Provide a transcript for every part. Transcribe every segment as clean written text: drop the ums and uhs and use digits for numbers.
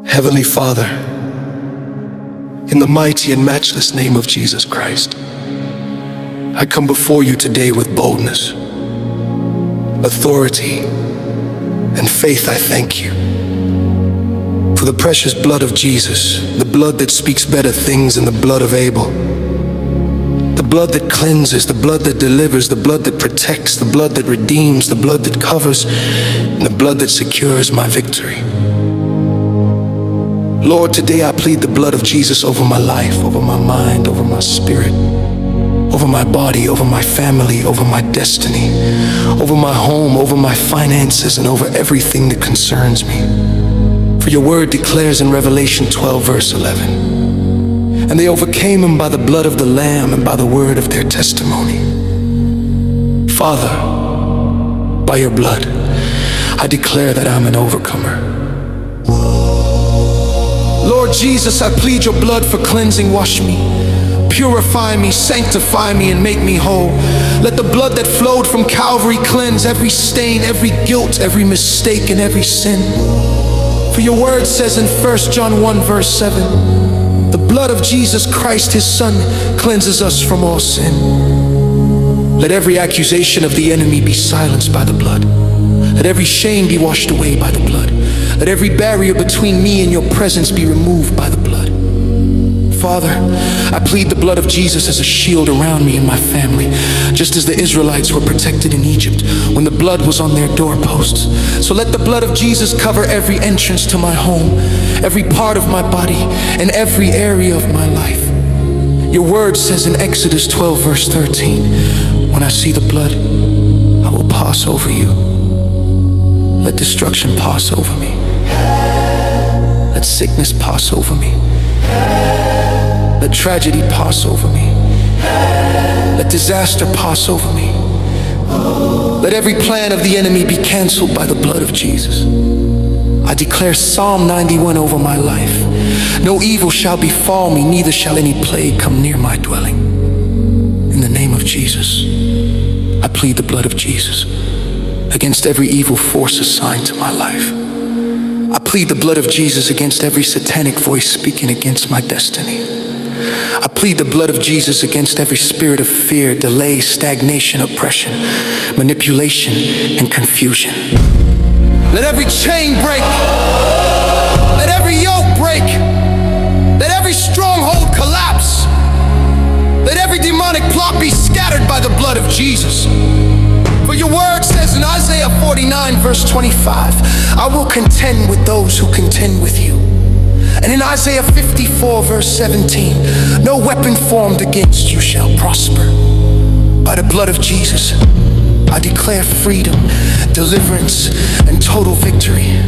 Heavenly Father, in the mighty and matchless name of Jesus Christ, I come before you today with boldness, authority, and faith. I thank you for the precious blood of Jesus, the blood that speaks better things than the blood of Abel, the blood that cleanses, the blood that delivers, the blood that protects, the blood that redeems, the blood that covers, and the blood that secures my victory. Lord, today I plead the blood of Jesus over my life, over my mind, over my spirit, over my body, over my family, over my destiny, over my home, over my finances, and over everything that concerns me. For your word declares in Revelation 12, verse 11, and they overcame him by the blood of the Lamb and by the word of their testimony. Father, by your blood, I declare that I'm an overcomer. Lord Jesus, I plead your blood for cleansing. Wash me, purify me, sanctify me, and make me whole. Let the blood that flowed from Calvary cleanse every stain, every guilt, every mistake, and every sin. For your word says in 1 John 1, verse 7, the blood of Jesus Christ, his Son, cleanses us from all sin. Let every accusation of the enemy be silenced by the blood. Let every shame be washed away by the blood. Let every barrier between me and your presence be removed by the blood. Father, I plead the blood of Jesus as a shield around me and my family, just as the Israelites were protected in Egypt when the blood was on their doorposts. So let the blood of Jesus cover every entrance to my home, every part of my body, and every area of my life. Your word says in Exodus 12, verse 13, when I see the blood, I will pass over you. Let destruction pass over me. Let sickness pass over me. Let tragedy pass over me. Let disaster pass over me. Let every plan of the enemy be canceled by the blood of Jesus. I declare Psalm 91 over my life. No evil shall befall me, neither shall any plague come near my dwelling. In the name of Jesus, I plead the blood of Jesus against every evil force assigned to my life. I plead the blood of Jesus against every satanic voice speaking against my destiny. I plead the blood of Jesus against every spirit of fear, delay, stagnation, oppression, manipulation, and confusion. Let every chain break. Let every yoke break. Let every stronghold collapse. Let every demonic plot be scattered by the blood of Jesus. For your word says in Isaiah 49, verse 25, I will contend with those who contend with you. And in Isaiah 54, verse 17, no weapon formed against you shall prosper. By the blood of Jesus, I declare freedom, deliverance, and total victory.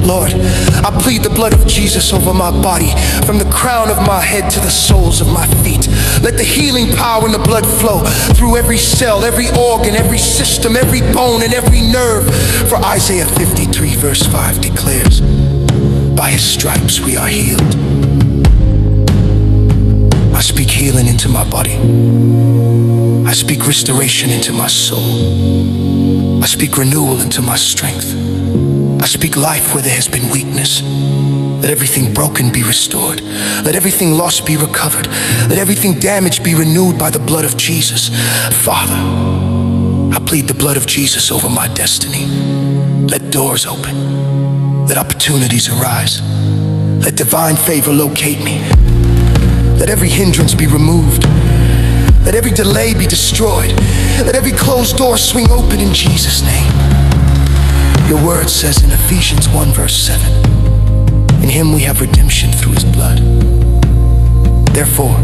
Lord, I plead the blood of Jesus over my body, from the crown of my head to the soles of my feet. Let the healing power in the blood flow through every cell, every organ, every system, every bone, and every nerve. For Isaiah 53, verse 5 declares, by his stripes we are healed. I speak healing into my body. I speak restoration into my soul. I speak renewal into my strength. I speak life where there has been weakness. Let everything broken be restored. Let everything lost be recovered. Let everything damaged be renewed by the blood of Jesus. Father, I plead the blood of Jesus over my destiny. Let doors open. Let opportunities arise. Let divine favor locate me. Let every hindrance be removed. Let every delay be destroyed. Let every closed door swing open in Jesus' name. Your word says in Ephesians 1, verse 7, in him we have redemption through his blood. Therefore,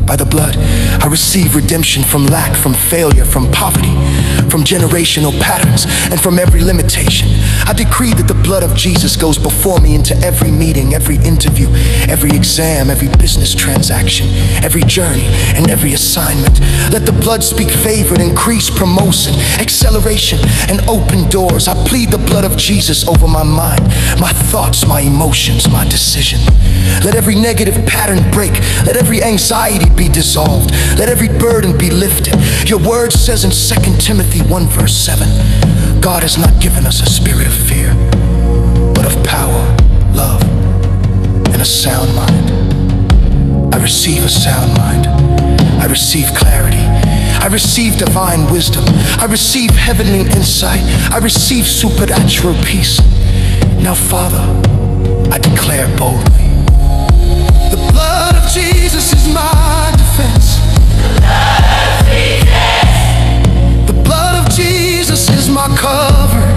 by the blood, I receive redemption from lack, from failure, from poverty, from generational patterns, and from every limitation. I decree that the blood of Jesus goes before me into every meeting, every interview, every exam, every business transaction, every journey, and every assignment. Let the blood speak favor and increase promotion, acceleration, and open doors. I plead the blood of Jesus over my mind, my thoughts, my emotions, my decision. Let every negative pattern break. Let every anxiety be dissolved. Let every burden be lifted. Your word says in 2 Timothy 1, verse 7, God has not given us a spirit of fear, but of power, love, receive divine wisdom. I receive heavenly insight. I receive supernatural peace. Now, Father, I declare boldly, the blood of Jesus is my defense. The blood of Jesus is my cover.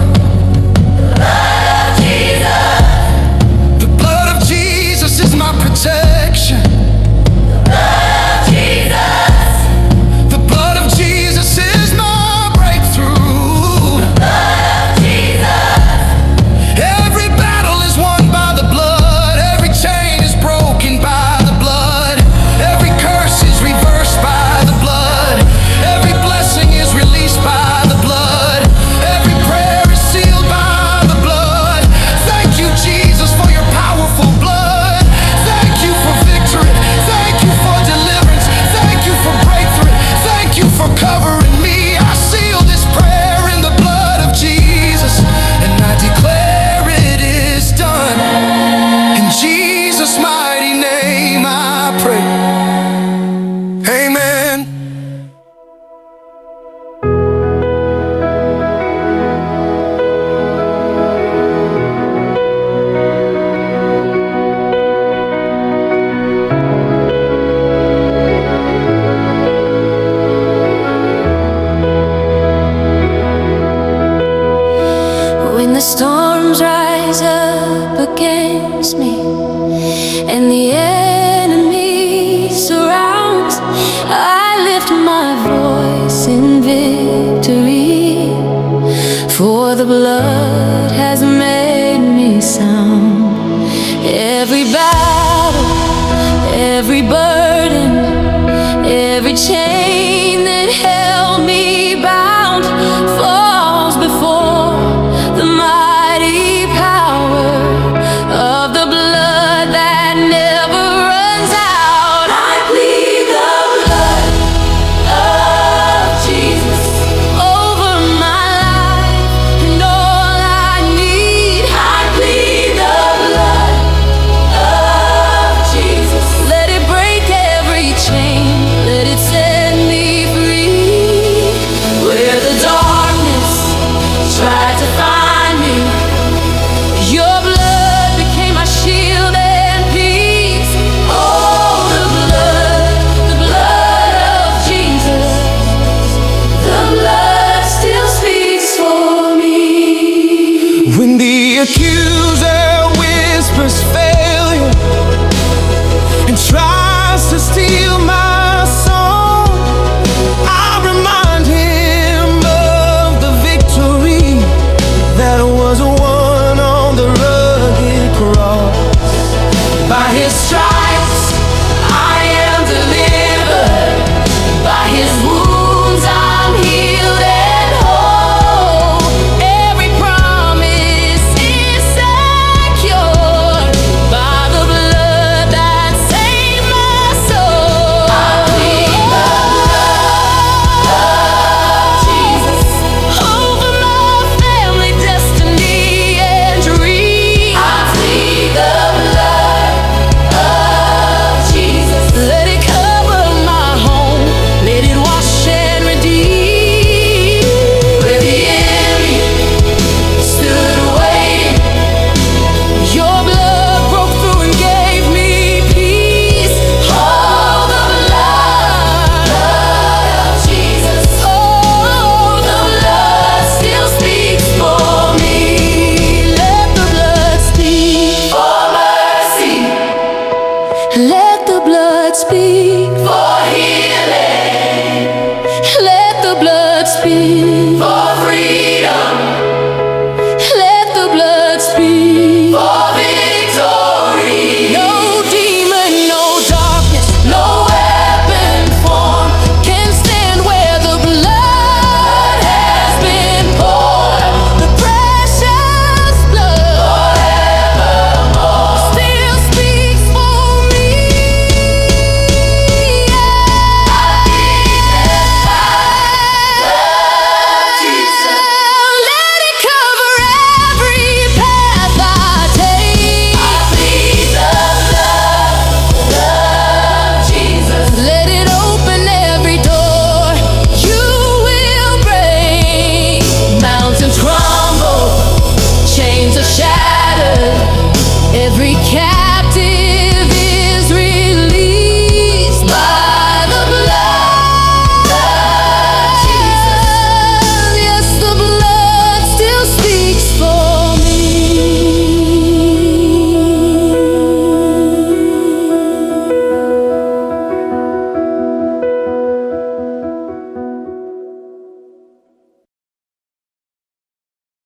The blood of Jesus is my protection. The blood of Jesus is my breakthrough. Every battle is won by the blood. Every chain is broken by the blood. Every curse is reversed by the blood. Every blessing is released by the blood. Every prayer is sealed by the blood. Thank you, Jesus, for your powerful blood. Thank you for victory. Thank you for deliverance. Thank you for breakthrough. Thank you for covering me. I seal this prayer in the blood of Jesus, and I declare it is done. In Jesus' mighty name I pray. Amen. When the storms rise up against me and the enemy surrounds, I lift my voice in victory, for the blood has made me sound. Every battle, every burden, every chain that held me bound falls before the mighty power of the blood that never runs out. I plead the blood of Jesus over my life and all I need. I plead the blood of Jesus. Let it break every chain, let it set me free. Where the darkness tried to find me, your blood became my shield and peace. Oh, the blood of Jesus, the blood still speaks for me. When the accuser whispers faith,